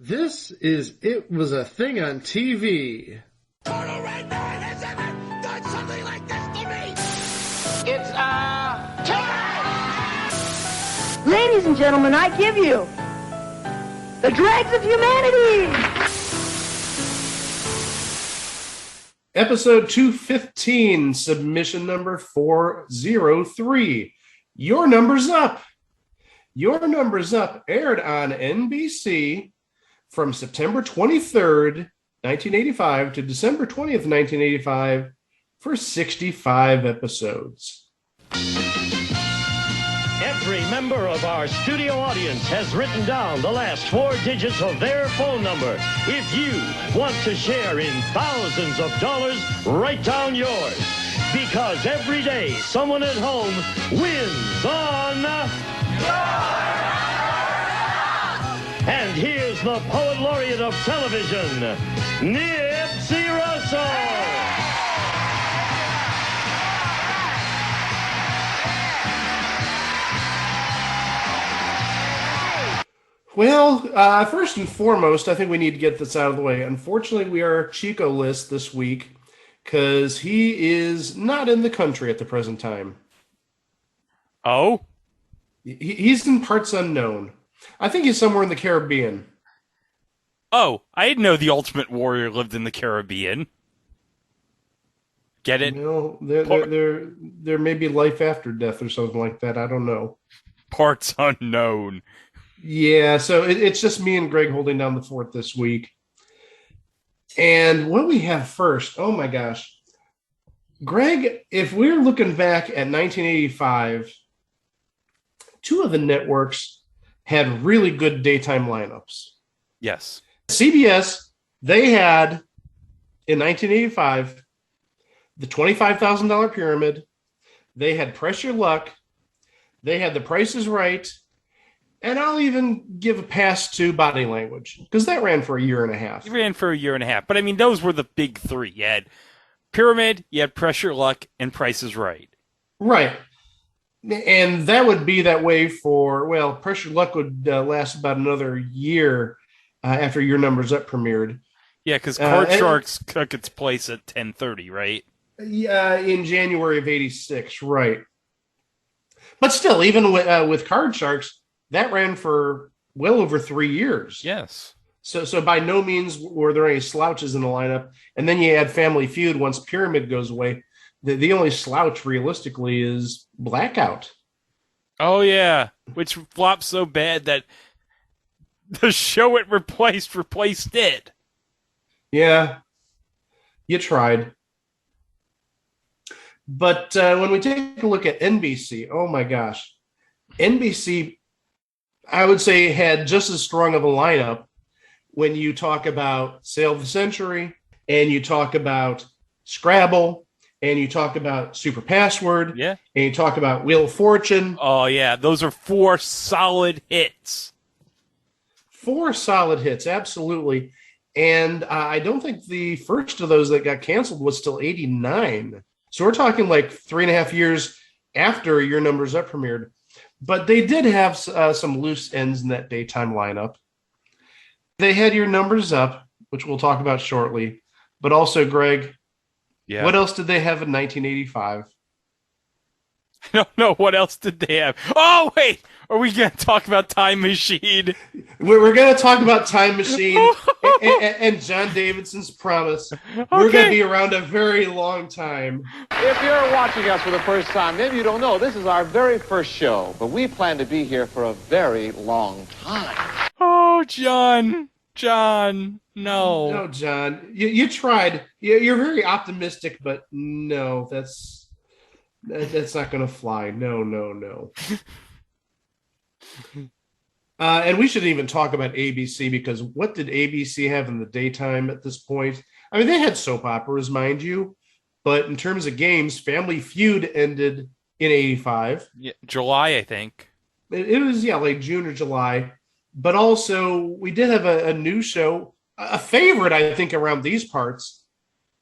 This is It Was a Thing on TV. Total Red Man has ever done something like this to me! It's, time! Ladies and gentlemen, I give you the dregs of humanity! Episode 215, submission number 403. Your Number's Up. Your Number's Up aired on NBC from September 23rd, 1985 to December 20th, 1985 for 65 episodes. Every member of our studio audience has written down the last four digits of their phone number. If you want to share in thousands of dollars, write down yours. Because every day, someone at home wins on... And here's the Poet Laureate of television, Nipsey Russell. Well, first and foremost, I think we need to get this out of the way. Unfortunately, we are Chico list this week because he is not in the country at the present time. Oh? He's in parts unknown. I think he's somewhere in the Caribbean. Oh, I didn't know the Ultimate Warrior lived in the Caribbean. Get it? Well, there may be life after death or something like that. I don't know. Parts unknown. Yeah, so it's just me and Greg holding down the fort this week. And what do we have first? Oh my gosh. Greg, if we're looking back at 1985, two of the networks had really good daytime lineups. Yes. CBS, they had, in 1985, the $25,000 Pyramid. They had Press Your Luck. They had The Price is Right. And I'll even give a pass to Body Language, because that ran for a year and a half. It ran for a year and a half. But, I mean, those were the big three. You had Pyramid, you had Press Your Luck, and Price is Right. Right. And that would be that way for, well, Press Your Luck would last about another year after Your Number's Up premiered. Yeah, because Card Sharks took its place at 10:30, right? Yeah, in January of 86, right. But still, even with Card Sharks, that ran for well over 3 years. Yes. So by no means were there any slouches in the lineup. And then you add Family Feud once Pyramid goes away. The only slouch, realistically, is Blackout. Oh, yeah. Which flopped so bad that the show it replaced it. Yeah. You tried. But when we take a look at NBC, oh my gosh. NBC, I would say, had just as strong of a lineup when you talk about Sale of the Century, and you talk about Scrabble, and you talk about Super Password, yeah, and you talk about Wheel of Fortune. Oh, yeah. Those are four solid hits. Four solid hits, absolutely. And I don't think the first of those that got canceled was till 89. So we're talking like 3.5 years after Your Number's Up premiered. But they did have some loose ends in that daytime lineup. They had Your Number's Up, which we'll talk about shortly. But also, Greg, yeah, what else did they have in 1985? I don't know. What else did they have? Oh, wait! Are we going to talk about Time Machine? We're going to talk about Time Machine and John Davidson's Promise. Okay. We're going to be around a very long time. If you're watching us for the first time, maybe you don't know, this is our very first show, but we plan to be here for a very long time. Oh, John. John, no. No, John. You tried. You're very optimistic, but no, that's not going to fly. No. And we shouldn't even talk about ABC, because what did ABC have in the daytime at this point? I mean, they had soap operas, mind you, but in terms of games, Family Feud ended in 85. Yeah, July, I think. It was, like June or July. But also, we did have a new show, a favorite, I think, around these parts.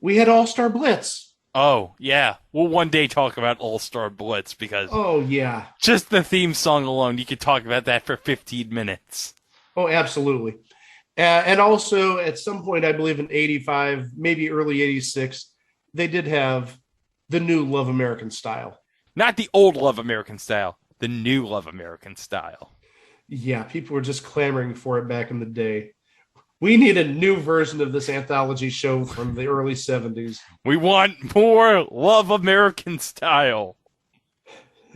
We had All-Star Blitz. Oh, yeah. We'll one day talk about All-Star Blitz, because... Oh, yeah. Just the theme song alone, you could talk about that for 15 minutes. Oh, absolutely. And also, at some point, I believe in 85, maybe early 86, they did have the new Love American Style. Not the old Love American Style, the new Love American Style. Yeah, people were just clamoring for it back in the day. We need a new version of this anthology show from the early 70s. We want more Love American Style.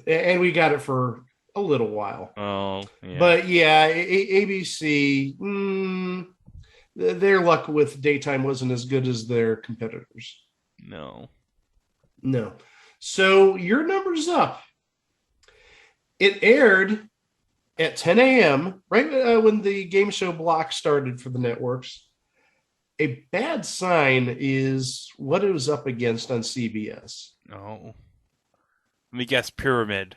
And we got it for a little while. Oh, yeah. But yeah, ABC, their luck with daytime wasn't as good as their competitors. No. So your number's up. It aired at 10 a.m., right when the game show block started for the networks. A bad sign is what it was up against on CBS. Oh. Let me guess, Pyramid.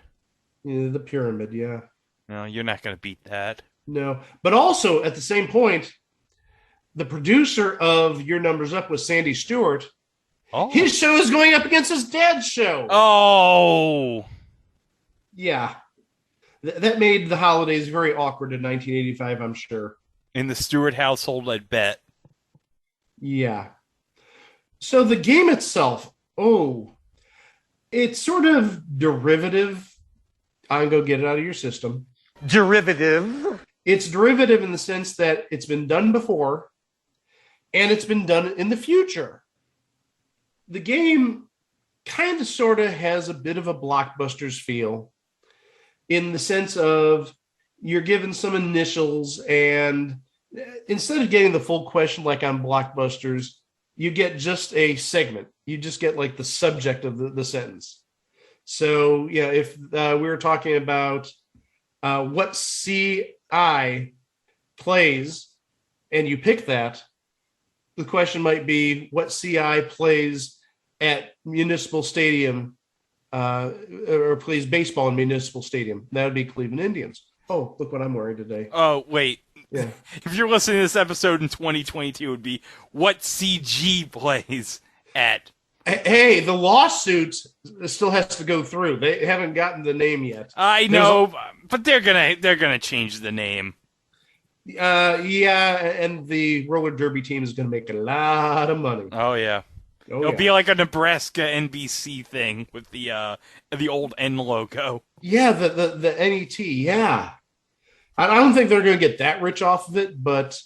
Yeah, the Pyramid, yeah. No, you're not going to beat that. No. But also, at the same point, the producer of Your Number's Up was Sandy Stewart. Oh. His show is going up against his dad's show. Oh. Yeah. That made the holidays very awkward in 1985, I'm sure. In the Stewart household, I'd bet. Yeah. So the game itself, it's sort of derivative. I'm going to get it out of your system. Derivative. It's derivative in the sense that it's been done before and it's been done in the future. The game kind of sort of has a bit of a Blockbusters feel in the sense of you're given some initials, and instead of getting the full question like on Blockbusters, you get just a segment. You just get like the subject of the sentence. So, yeah, if we were talking about what CI plays and you pick that, the question might be what CI plays at Municipal Stadium or plays baseball in Municipal Stadium. That would be Cleveland Indians. Oh, look what I'm wearing today. Oh, wait. Yeah. If you're listening to this episode in 2022, it would be what CG plays at. Hey, the lawsuit still has to go through. They haven't gotten the name yet. I know, but they're gonna change the name. Yeah, and the roller derby team is going to make a lot of money. Oh yeah. It'll be like a Nebraska NBC thing with the old N logo. Yeah, the NET. Yeah, I don't think they're going to get that rich off of it, but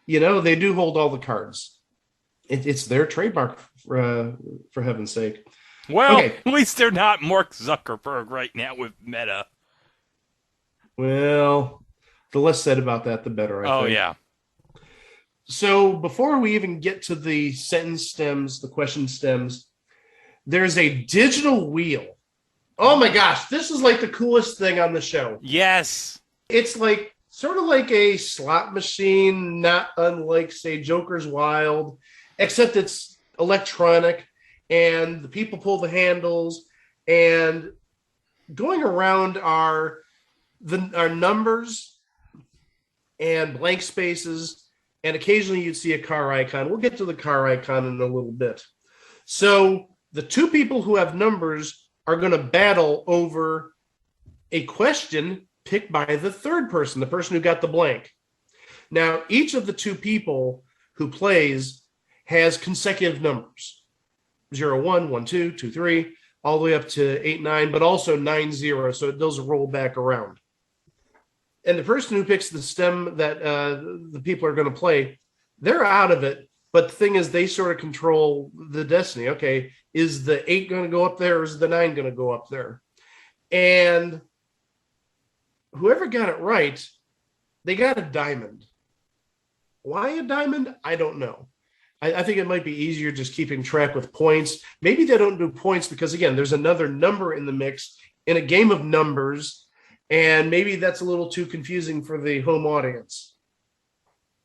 they do hold all the cards. It's their trademark, for heaven's sake. Well, okay. At least they're not Mark Zuckerberg right now with Meta. Well, the less said about that, the better. I think. Yeah. So before we even get to the sentence stems, the question stems, there's a digital wheel. Oh my gosh, this is like the coolest thing on the show. Yes. It's like sort of like a slot machine, not unlike, say, Joker's Wild, except it's electronic and the people pull the handles, and going around are numbers and blank spaces. And occasionally you'd see a car icon. We'll get to the car icon in a little bit. So the two people who have numbers are going to battle over a question picked by the third person, the person who got the blank. Now, each of the two people who plays has consecutive numbers. 0, 1, 1, 2, 2, 3, all the way up to 8, 9, but also 9, 0. So it does roll back around. And the person who picks the stem that the people are going to play, they're out of it. But the thing is, they sort of control the destiny. Okay, is the 8 going to go up there, or is the 9 going to go up there? And whoever got it right, they got a diamond. Why a diamond? I don't know. I think it might be easier just keeping track with points. Maybe they don't do points because, again, there's another number in the mix in a game of numbers. And maybe that's a little too confusing for the home audience.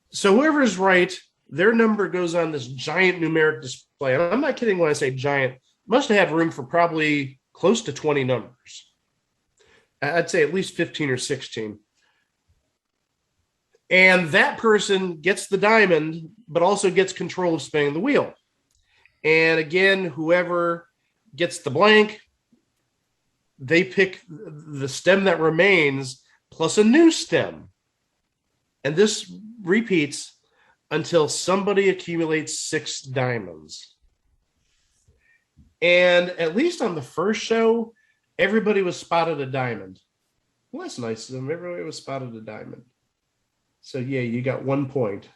So whoever's right, their number goes on this giant numeric display. And I'm not kidding when I say giant. Must have had room for probably close to 20 numbers. I'd say at least 15 or 16. And that person gets the diamond, but also gets control of spinning the wheel. And again, whoever gets the blank, they pick the stem that remains plus a new stem. And this repeats until somebody accumulates 6 diamonds. And at least on the first show, everybody was spotted a diamond. Well, that's nice of them. Everybody was spotted a diamond. So, yeah, you got 1 point.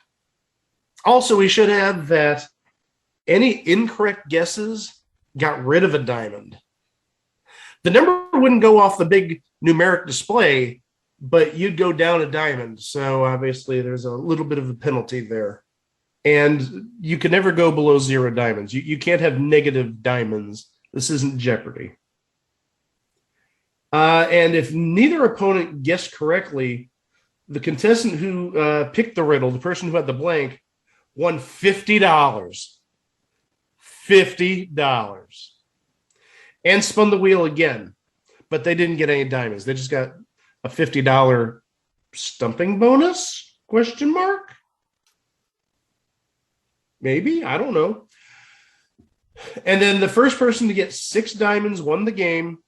Also, we should add that any incorrect guesses got rid of a diamond. The number wouldn't go off the big numeric display, but you'd go down a diamond. So, obviously, there's a little bit of a penalty there. And you can never go below 0 diamonds. You can't have negative diamonds. This isn't Jeopardy. And if neither opponent guessed correctly, the contestant who picked the riddle, the person who had the blank, won $50. $50. And spun the wheel again. But they didn't get any diamonds. They just got a $50 stumping bonus? Question mark? Maybe, I don't know. And then the first person to get 6 diamonds won the game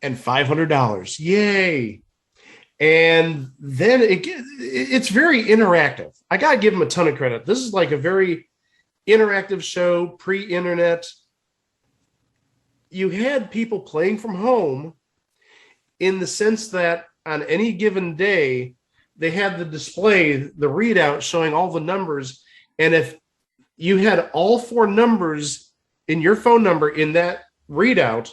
and $500. Yay. And then it's very interactive. I got to give them a ton of credit. This is like a very interactive show, pre-internet. You had people playing from home in the sense that on any given day, they had the display, the readout showing all the numbers. And if you had all 4 numbers in your phone number in that readout,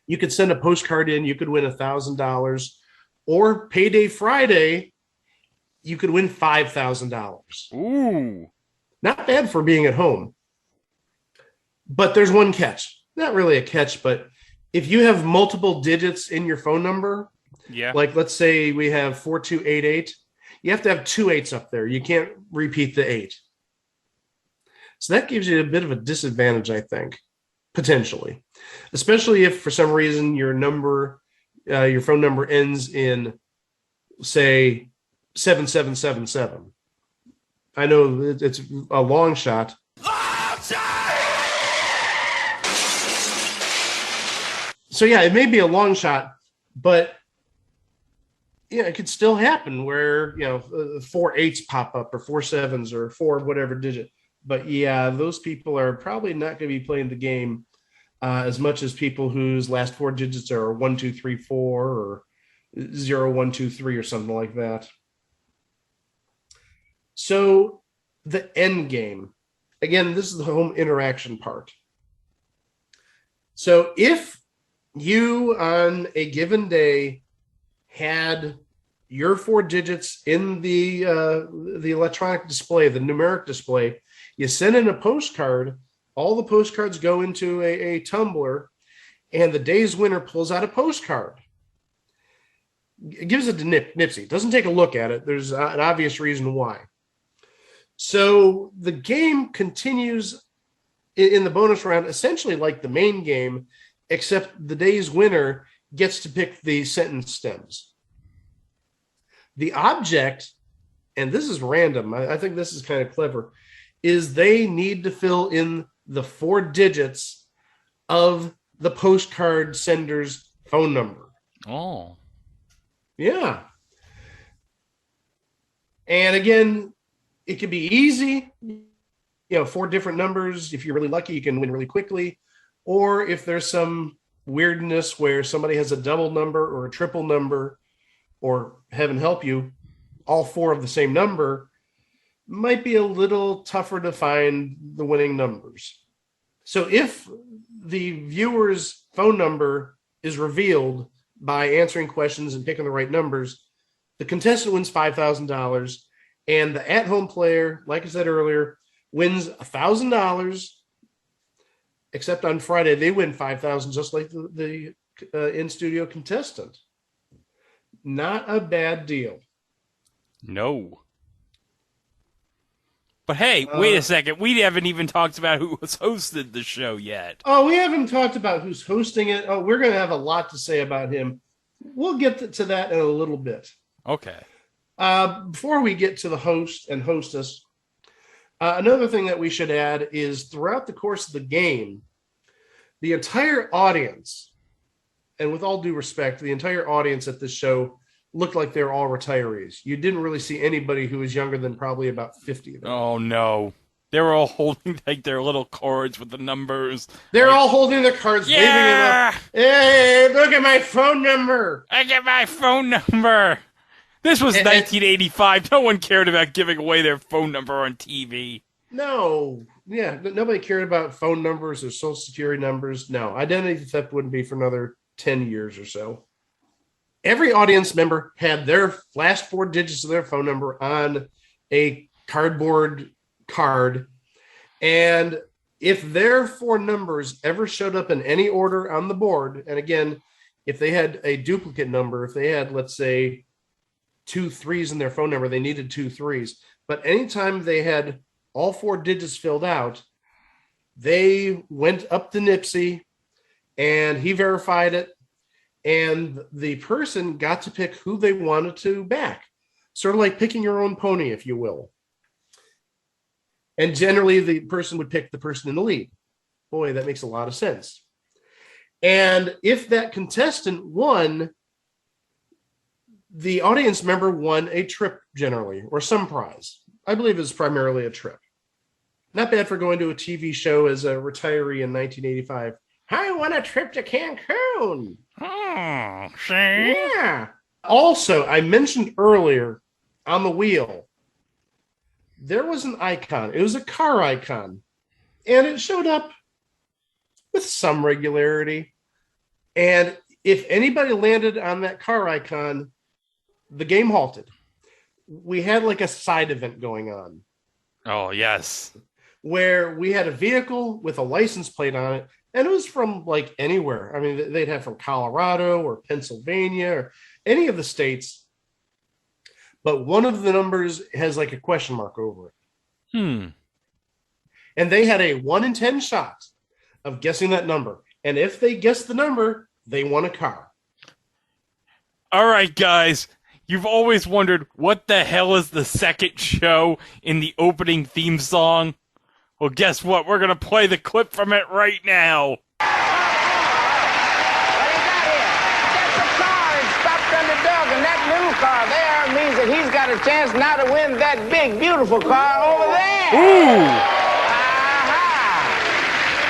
you could send a postcard in, you could win $1,000. Or Payday Friday, you could win $5,000. Ooh. Not bad for being at home. But there's one catch. Not really a catch, but if you have multiple digits in your phone number, like let's say we have 4288, you have to have 2 8s up there. You can't repeat the 8. So that gives you a bit of a disadvantage, I think, potentially, especially if for some reason your phone number ends in, say, 7777. I know it's a long shot. So yeah, it may be a long shot, but yeah, it could still happen where 4 8s pop up or 4 7s or 4 whatever digit. But yeah, those people are probably not going to be playing the game as much as people whose last 4 digits are 1 2 3 4 or 0 1 2 3 or something like that. So the end game, again, this is the home interaction part. So if you on a given day had your 4 digits in the electronic display, the numeric display, you send in a postcard. All the postcards go into a tumbler, and the day's winner pulls out a postcard. It gives it to Nipsey. Doesn't take a look at it. There's an obvious reason why. So the game continues in the bonus round, essentially like the main game, except the day's winner gets to pick the sentence stems. The object, and this is random, I think this is kind of clever, is they need to fill in the 4 digits of the postcard sender's phone number. Oh. Yeah. And again, it can be easy. 4 different numbers. If you're really lucky, you can win really quickly. Or if there's some weirdness where somebody has a double number or a triple number, or heaven help you, all 4 of the same number, might be a little tougher to find the winning numbers. So if the viewer's phone number is revealed by answering questions and picking the right numbers, the contestant wins $5,000, and the at-home player, like I said earlier, wins $1,000, except on Friday they win $5,000, just like the in-studio contestant. Not a bad deal. No. But hey, wait a second. We haven't even talked about who has hosted the show yet. Oh, we haven't talked about who's hosting it. Oh, we're going to have a lot to say about him. We'll get to that in a little bit. Okay. Before we get to the host and hostess, another thing that we should add is throughout the course of the game, the entire audience, and with all due respect, the entire audience at this show looked like they were all retirees. You didn't really see anybody who was younger than probably about 50 of them. Oh, no. They were all holding like their little cards with the numbers. They're all holding their cards, waving them up. Hey, look at my phone number. I get my phone number. This was 1985. No one cared about giving away their phone number on TV. No. Yeah, nobody cared about phone numbers or social security numbers. No, identity theft wouldn't be for another 10 years or so. Every audience member had their last 4 digits of their phone number on a cardboard card. And if their 4 numbers ever showed up in any order on the board, and again, if they had a duplicate number, if they had, let's say, 2 3s in their phone number, they needed 2 3s. But anytime they had all 4 digits filled out, they went up to Nipsey and he verified it. And the person got to pick who they wanted to back. Sort of like picking your own pony, if you will. And generally, the person would pick the person in the lead. Boy, that makes a lot of sense. And if that contestant won, the audience member won a trip generally, or some prize. I believe it was primarily a trip. Not bad for going to a TV show as a retiree in 1985. I won a trip to Cancun. Oh, see? Yeah. Also, I mentioned earlier on the wheel, there was an icon. It was a car icon. And it showed up with some regularity. And if anybody landed on that car icon, the game halted. We had like a side event going on. Oh, yes. Where we had a vehicle with a license plate on it. And it was from like anywhere. I mean, they'd have from Colorado or Pennsylvania or any of the states. But one of the numbers has like a question mark over it. And they had a 1 in 10 shot of guessing that number. And if they guessed the number, they won a car. All right, guys. You've always wondered what the hell is the second show in the opening theme song? Well, guess what? We're going to play the clip from it right now. And that little car there means that he's got a chance now to win that big, beautiful car over there. Ooh.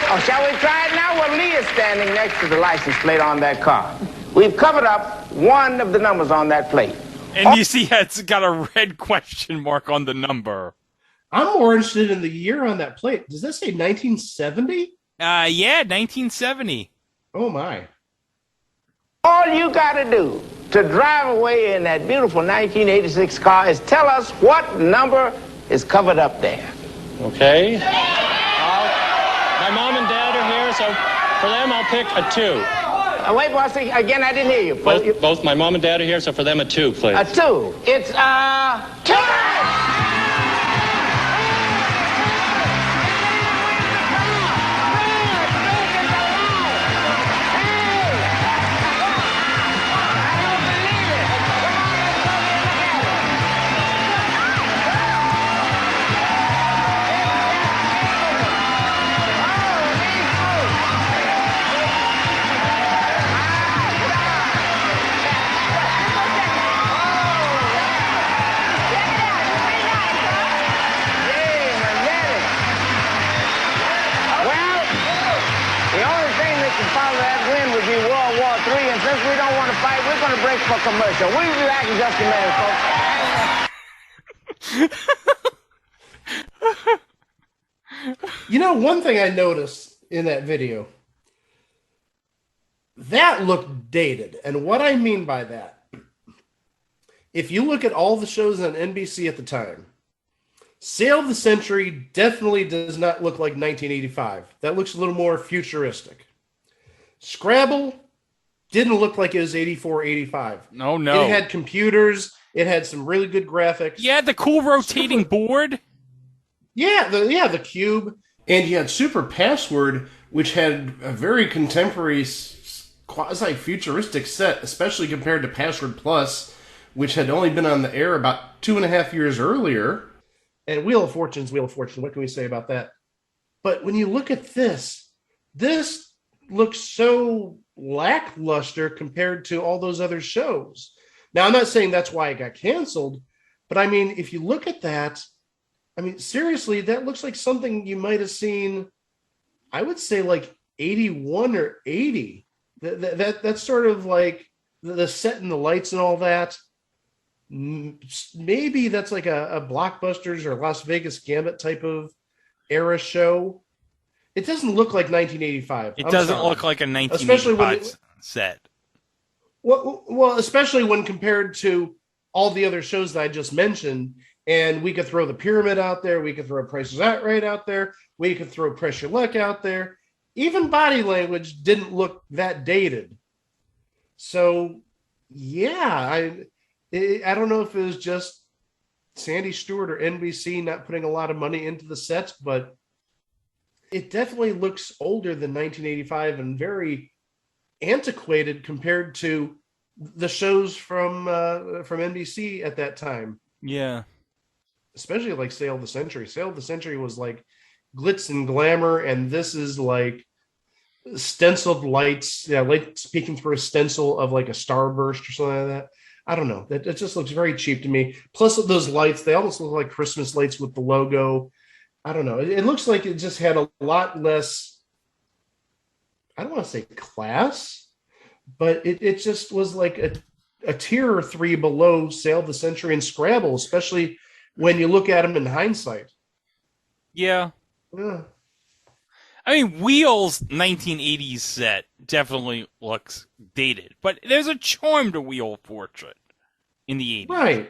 Oh, shall we try it now? Well, Lee is standing next to the license plate on that car. We've covered up one of the numbers on that plate. And you see it's got a red question mark on the number. I'm more interested in the year on that plate. Does that say 1970? Yeah, 1970. Oh, my. All you got to do to drive away in that beautiful 1986 car is tell us what number is covered up there. Okay. My mom and dad are here, so for them I'll pick a 2. Wait, boss, again, I didn't hear you. Both my mom and dad are here, so for them a 2, please. A 2. It's, 2! We're going to break for commercial. We'll be back in just a minute, folks. You know, one thing I noticed in that video, that looked dated. And what I mean by that, if you look at all the shows on NBC at the time, Sale of the Century definitely does not look like 1985. That looks a little more futuristic. Scrabble didn't look like it was 84, 85. No. It had computers. It had some really good graphics. Yeah, the cool rotating board. Yeah, the cube. And you had Super Password, which had a very contemporary, quasi-futuristic set, especially compared to Password Plus, which had only been on the air about 2.5 years earlier. And Wheel of Fortune, what can we say about that? But when you look at this looks so lackluster compared to all those other shows. Now, I'm not saying that's why it got canceled, but I mean, if you look at that, I mean, seriously, that looks like something you might have seen, I would say like 81 or 80. That's sort of like the set and the lights and all that. Maybe that's like a Blockbusters or Las Vegas Gambit type of era show. It doesn't look like 1985. It doesn't look like a 1985 especially when set. Well, especially when compared to all the other shows that I just mentioned. And we could throw The Pyramid out there. We could throw Price is Right out there. We could throw Press Your Luck out there. Even Body Language didn't look that dated. So, yeah, I don't know if it was just Sandy Stewart or NBC not putting a lot of money into the sets, but it definitely looks older than 1985 and very antiquated compared to the shows from NBC at that time. Yeah. Especially like Sale of the Century. Sale of the Century was like glitz and glamour, and this is like stenciled lights, like speaking through a stencil of like a starburst or something like that. I don't know. It just looks very cheap to me. Plus those lights, they almost look like Christmas lights with the logo. I don't know. It looks like it just had a lot less, I don't want to say class, but it just was like a tier or three below Sale of the Century and Scrabble, especially when you look at them in hindsight. Yeah. Yeah. I mean, Wheel's 1980s set definitely looks dated, but there's a charm to Wheel of Fortune in the 80s. Right.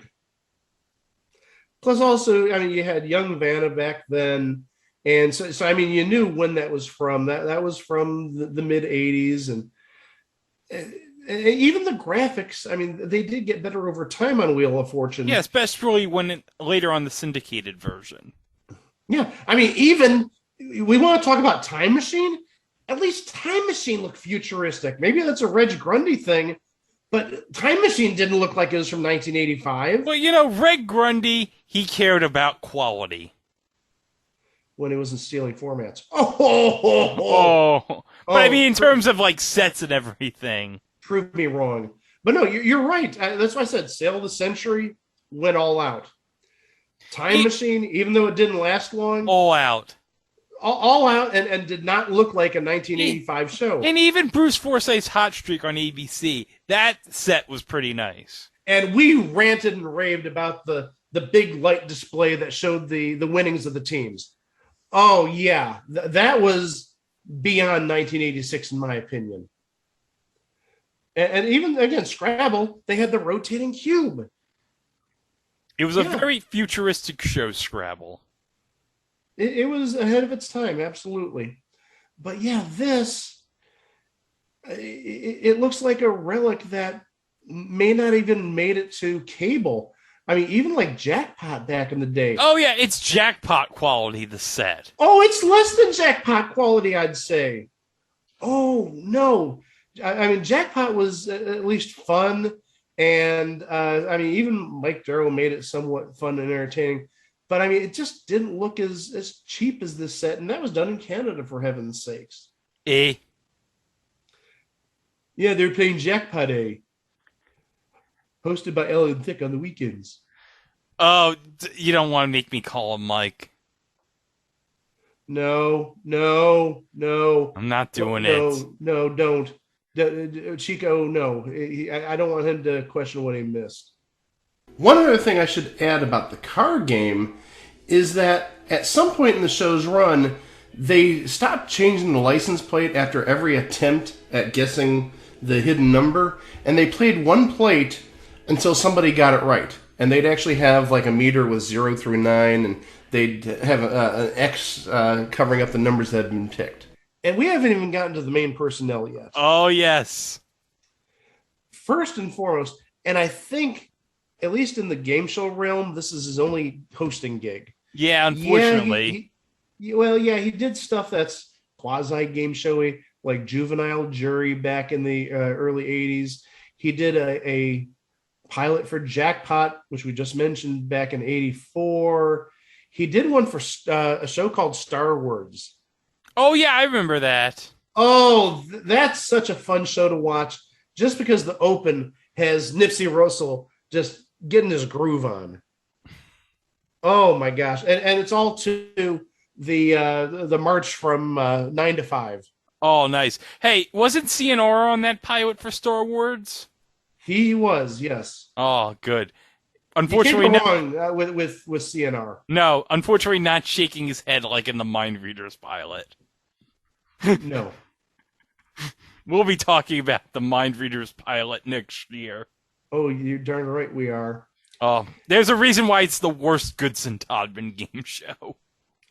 Plus also, I mean, you had Young Vanna back then. And so I mean, you knew when that was from. That was from the mid 80s. And even the graphics, I mean, they did get better over time on Wheel of Fortune. Yeah, especially later on the syndicated version. Yeah, I mean, even we want to talk about Time Machine. At least Time Machine looked futuristic. Maybe that's a Reg Grundy thing, but Time Machine didn't look like it was from 1985. Well, you know, Reg Grundy, he cared about quality when he wasn't stealing formats. But I mean, in terms of like sets and everything. Prove me wrong. But no, you're right. That's why I said Sale of the Century went all out. Time Machine, even though it didn't last long. All out. All out and did not look like a 1985 show. And even Bruce Forsyth's Hot Streak on ABC, that set was pretty nice. And we ranted and raved about the big light display that showed the winnings of the teams. Oh, yeah. That was beyond 1986, in my opinion. And even, again, Scrabble, they had the rotating cube. It was a very futuristic show, Scrabble. It was ahead of its time, absolutely. But yeah, this, it looks like a relic that may not even made it to cable. I mean, even like Jackpot back in the day. Oh yeah, it's Jackpot quality, the set. Oh, it's less than Jackpot quality, I'd say. Oh, no. I mean, Jackpot was at least fun. And, I mean, even Mike Darrow made it somewhat fun and entertaining. But, I mean, it just didn't look as cheap as this set. And that was done in Canada, for heaven's sakes. Yeah, they were playing Jackpot hosted by Ellen Thick on the weekends. Oh, you don't want to make me call him Mike. No. I'm not doing it. No, don't. Chico, no. I don't want him to question what he missed. One other thing I should add about the card game is that at some point in the show's run, they stopped changing the license plate after every attempt at guessing the hidden number, and they played one plate until somebody got it right. And they'd actually have like a meter with 0 through 9, and they'd have an X covering up the numbers that had been picked. And we haven't even gotten to the main personnel yet. Oh, yes. First and foremost, and I think, at least in the game show realm, this is his only hosting gig. Yeah, unfortunately. He did stuff that's quasi-game showy, like Juvenile Jury back in the early 80s. He did a pilot for Jackpot, which we just mentioned, back in 84. He did one for a show called Star Wars. Oh, yeah, I remember that. Oh, that's such a fun show to watch, just because the open has Nipsey Russell just getting his groove on. Oh my gosh. And it's all to the march from 9 to 5. Oh, nice. Hey, wasn't CNR on that pilot for Star Wars? He was, yes. Oh, good. Unfortunately, Unfortunately, you can't go wrong with CNR. no. Unfortunately, not shaking his head like in the Mind Readers pilot. No. We'll be talking about the Mind Readers pilot next year. Oh, you're darn right we are. Oh, there's a reason why it's the worst Goodson Todman game show.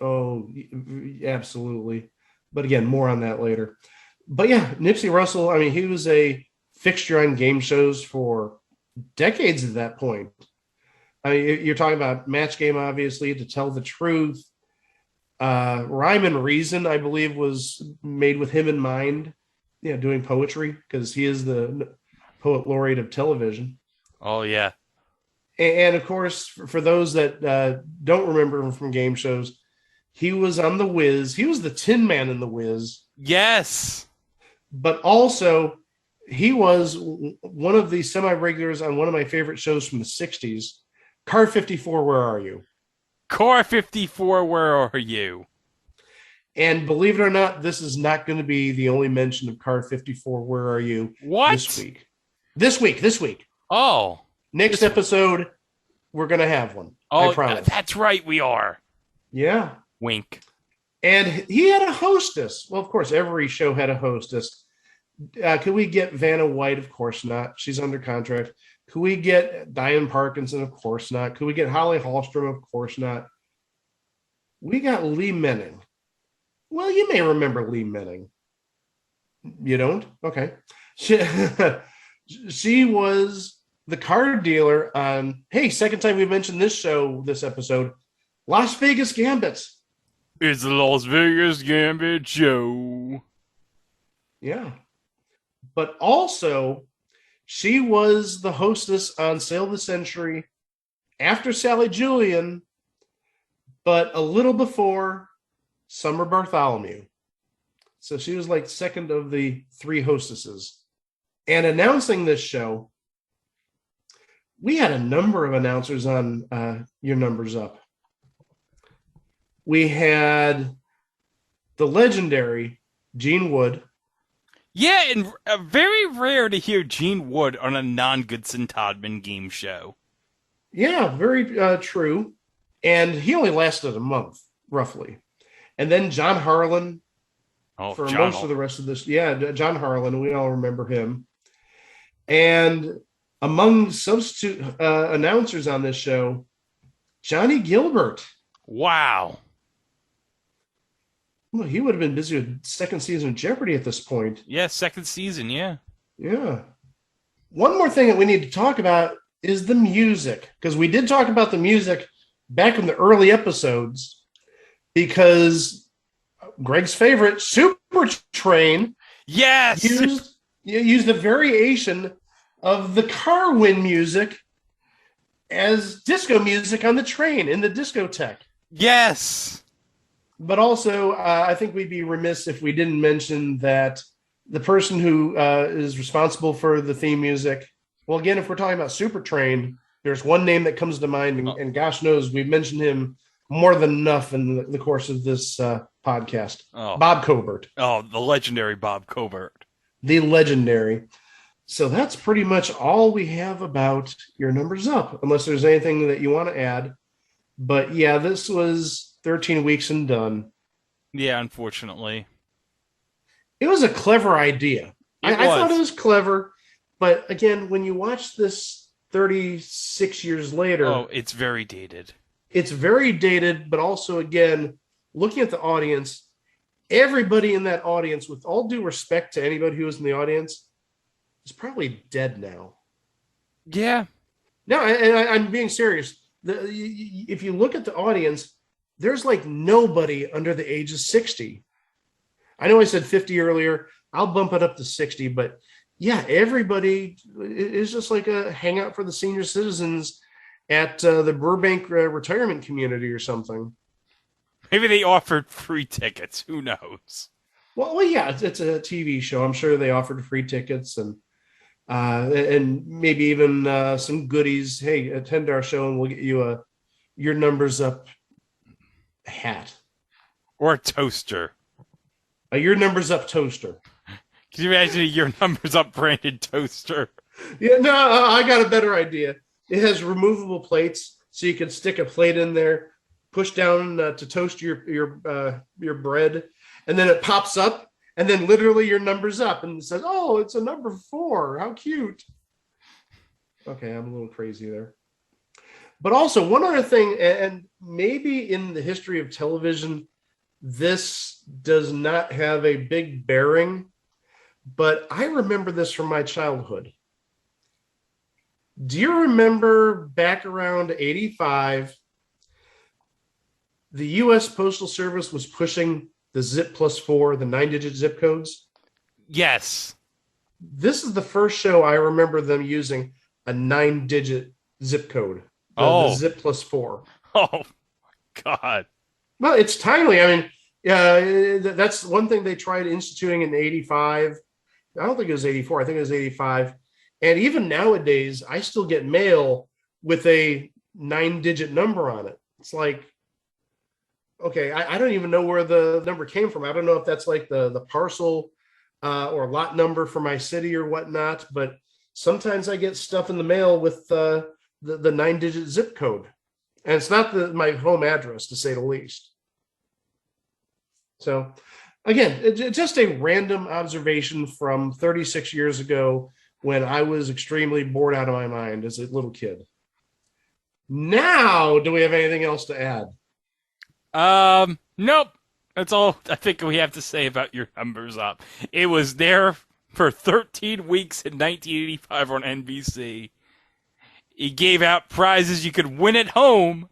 Oh, absolutely. But again, more on that later. But yeah, Nipsey Russell, I mean, he was a fixture on game shows for decades at that point. I mean, you're talking about Match Game, obviously, To Tell the Truth. Rhyme and Reason, I believe, was made with him in mind. Yeah, doing poetry, because he is the poet laureate of television. Oh, yeah. And of course, for those that don't remember him from game shows, he was on The Wiz. He was the Tin Man in The Wiz. Yes. But also, he was one of the semi-regulars on one of my favorite shows from the 60s, Car 54, Where Are You? Car 54, Where Are You? And believe it or not, this is not going to be the only mention of Car 54, Where Are You? What? This week. Oh. Next episode, we're going to have one. Oh, I promise. That's right, we are. Yeah. Wink. And he had a hostess. Well, of course, every show had a hostess. Could we get Vanna White? Of course not. She's under contract. Could we get Diane Parkinson? Of course not. Could we get Holly Hallstrom? Of course not. We got Lee Menning. Well, you may remember Lee Menning. You don't? Okay. She was the card dealer on, hey, second time we mentioned this show, this episode, Las Vegas Gambits. It's the Las Vegas Gambit Show. Yeah. But also, she was the hostess on Sale of the Century after Sally Julian, but a little before Summer Bartholomew. So she was like second of the three hostesses. And announcing this show, we had a number of announcers on Your Numbers Up. We had the legendary Gene Wood. Yeah, and very rare to hear Gene Wood on a non-Goodson Todman game show. Yeah, very true. And he only lasted a month, roughly. And then John Harlan for most of the rest of this. Yeah, John Harlan, we all remember him. And among substitute announcers on this show, Johnny Gilbert. Wow. Well, he would have been busy with second season of Jeopardy at this point. Yeah, second season, yeah. Yeah. One more thing that we need to talk about is the music, because we did talk about the music back in the early episodes, because Greg's favorite, Super Train, yes, used a variation of the Carwin music as disco music on the train in the discotheque. Yes. But also, I think we'd be remiss if we didn't mention that the person who is responsible for the theme music, well, again, if we're talking about Super Train, there's one name that comes to mind, and gosh knows we've mentioned him more than enough in the course of this podcast. Oh. Bob Cobert. Oh, the legendary Bob Cobert. The legendary. So that's pretty much all we have about Your Numbers Up, unless there's anything that you want to add. But yeah, this was 13 weeks and done. Yeah, unfortunately. It was a clever idea. I thought it was clever, but again, when you watch this 36 years later... Oh, it's very dated. It's very dated, but also, again, looking at the audience, everybody in that audience, with all due respect to anybody who was in the audience, is probably dead now. Yeah. No, I'm being serious. If you look at the audience, there's like nobody under the age of 60. I know I said 50 earlier. I'll bump it up to 60, but yeah, everybody is just like a hangout for the senior citizens at the Burbank retirement community or something. Maybe they offered free tickets. Who knows? Well, yeah, it's a TV show. I'm sure they offered free tickets, and and maybe even some goodies. Hey, attend our show and we'll get you a Your Numbers Up hat. Or a toaster. A Your Numbers Up toaster. Can you imagine a Your Numbers Up branded toaster? Yeah, no, I got a better idea. It has removable plates, so you can stick a plate in there, push down to toast your bread, and then it pops up, and then literally your number's up, and it says, "Oh, it's a number 4. How cute!" Okay, I'm a little crazy there. But also one other thing, and maybe in the history of television, this does not have a big bearing, but I remember this from my childhood. Do you remember back around 85, the U.S. Postal Service was pushing the zip +4, the 9-digit zip codes? Yes. This is the first show I remember them using a 9-digit zip code. The zip +4. Oh, my God. Well, it's timely. I mean, that's one thing they tried instituting in 85. I don't think it was 84. I think it was 85. And even nowadays, I still get mail with a 9-digit number on it. It's like, okay, I don't even know where the number came from. I don't know if that's like the parcel or lot number for my city or whatnot, but sometimes I get stuff in the mail with the 9-digit zip code. And it's not my home address, to say the least. So, again, it's just a random observation from 36 years ago when I was extremely bored out of my mind as a little kid. Now, do we have anything else to add? Nope. That's all I think we have to say about Your Numbers Up. It was there for 13 weeks in 1985 on NBC. He gave out prizes you could win at home,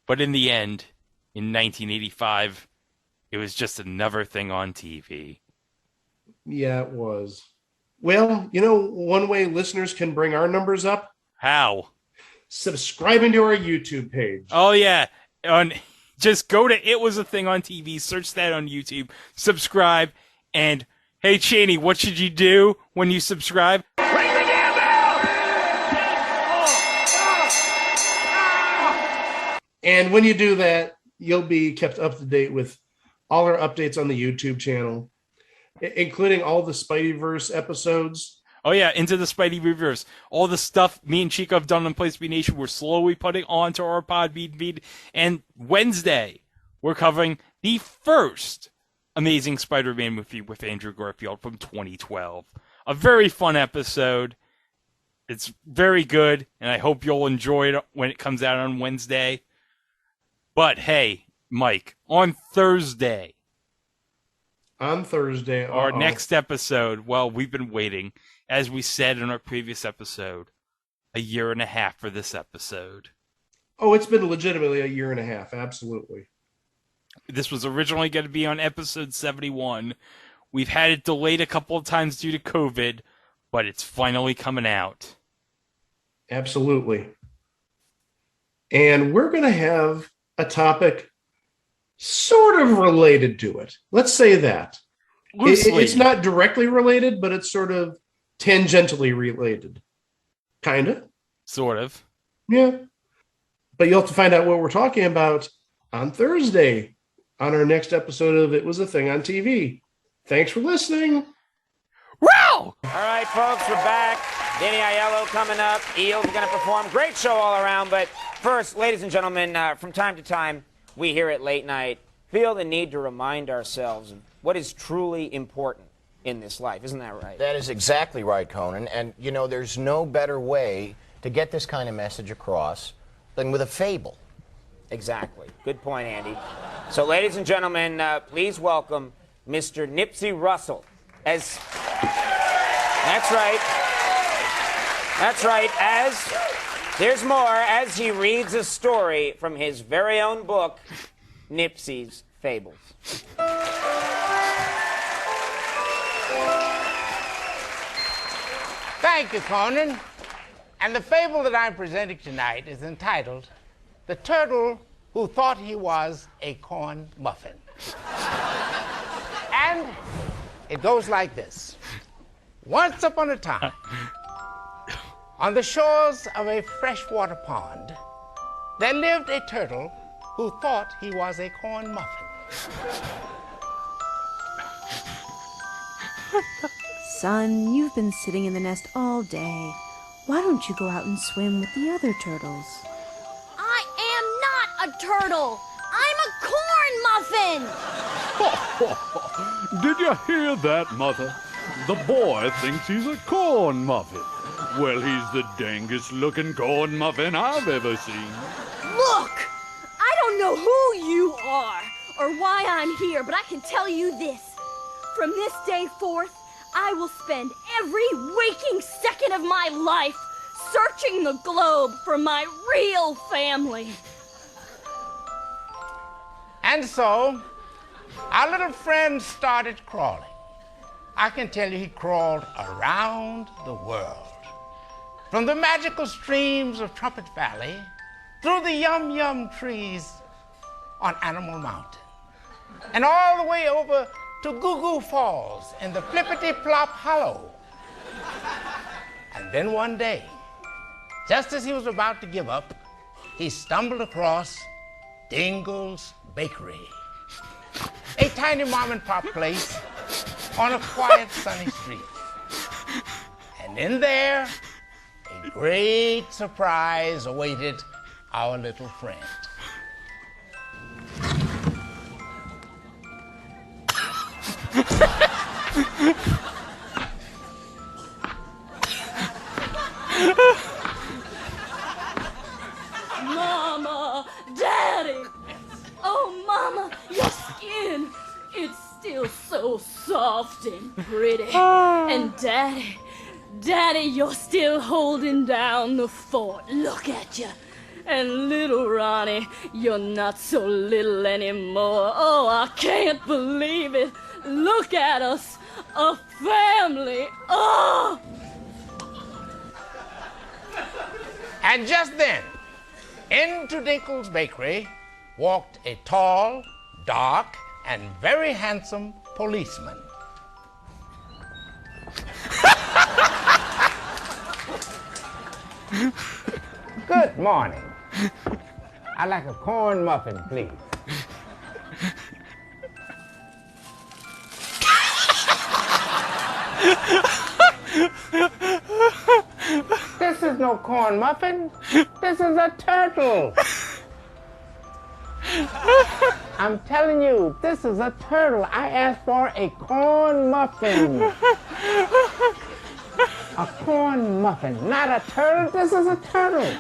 but in the end, in 1985, it was just another thing on TV. Yeah, it was. Well, one way listeners can bring our numbers up? How? Subscribing to our YouTube page. Oh, yeah. Just go to It Was a Thing on TV, search that on YouTube, subscribe, and hey, Cheney, what should you do when you subscribe? Ring the damn bell! And when you do that, you'll be kept up to date with all our updates on the YouTube channel, including all the Spideyverse episodes. Oh, yeah, Into the Spideyverse. All the stuff me and Chico have done on Place B Nation, we're slowly putting onto our Podbean feed. And Wednesday, we're covering the first Amazing Spider-Man movie with Andrew Garfield from 2012. A very fun episode. It's very good, and I hope you'll enjoy it when it comes out on Wednesday. But hey, Mike, on Thursday. Our next episode, well, we've been waiting, as we said in our previous episode, a year and a half for this episode. Oh, it's been legitimately a year and a half, absolutely. This was originally going to be on episode 71. We've had it delayed a couple of times due to COVID, but it's finally coming out. Absolutely. And we're going to have a topic sort of related to it. Let's say that. It's not directly related, but it's sort of tangentially related. Kind of. Sort of. Yeah. But you'll have to find out what we're talking about on Thursday on our next episode of It Was a Thing on TV. Thanks for listening. Wow! All right, folks, we're back. Danny Aiello coming up. Eel's going to perform. Great show all around. But first, ladies and gentlemen, from time to time, we here at Late Night feel the need to remind ourselves of what is truly important in this life. Isn't that right? That is exactly right, Conan. And, there's no better way to get this kind of message across than with a fable. Exactly. Good point, Andy. So, ladies and gentlemen, please welcome Mr. Nipsey Russell. That's right. That's right. There's more as he reads a story from his very own book, Nipsey's Fables. Thank you, Conan. And the fable that I'm presenting tonight is entitled The Turtle Who Thought He Was a Corn Muffin. And it goes like this. Once upon a time, on the shores of a freshwater pond, there lived a turtle who thought he was a corn muffin. Son, you've been sitting in the nest all day. Why don't you go out and swim with the other turtles? I am not a turtle. I'm a corn muffin. Did you hear that, Mother? The boy thinks he's a corn muffin. Well, he's the dangest looking corn muffin I've ever seen. Look, I don't know who you are or why I'm here, but I can tell you this. From this day forth, I will spend every waking second of my life searching the globe for my real family. And so, our little friend started crawling. I can tell you he crawled around the world. From the magical streams of Trumpet Valley, through the yum-yum trees on Animal Mountain, and all the way over to Goo Goo Falls in the Flippity-Plop Hollow. And then one day, just as he was about to give up, he stumbled across Dingle's Bakery, a tiny mom-and-pop place on a quiet, sunny street. And in there, a great surprise awaited our little friend. Mama, Daddy. Oh, Mama, your skin. It's still so soft and pretty. And Daddy, you're still holding down the fort. Look at you. And little Ronnie, you're not so little anymore. Oh, I can't believe it. Look at us, a family. Oh! And just then, into Dinkle's Bakery walked a tall, dark, and very handsome policeman. Good morning. I'd like a corn muffin, please. This is no corn muffin. This is a turtle. I'm telling you, this is a turtle. I asked for a corn muffin. A corn muffin, not a turtle. This is a turtle.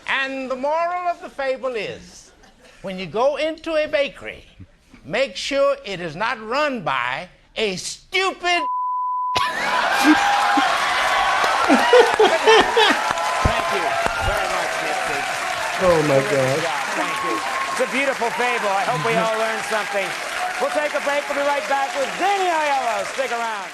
And the moral of the fable is, when you go into a bakery, make sure it is not run by a stupid. Thank you very much, Nipsey. Oh my God. Thank you. It's a beautiful fable. I hope we all learned something. We'll take a break. We'll be right back with Danny Aiello. Stick around.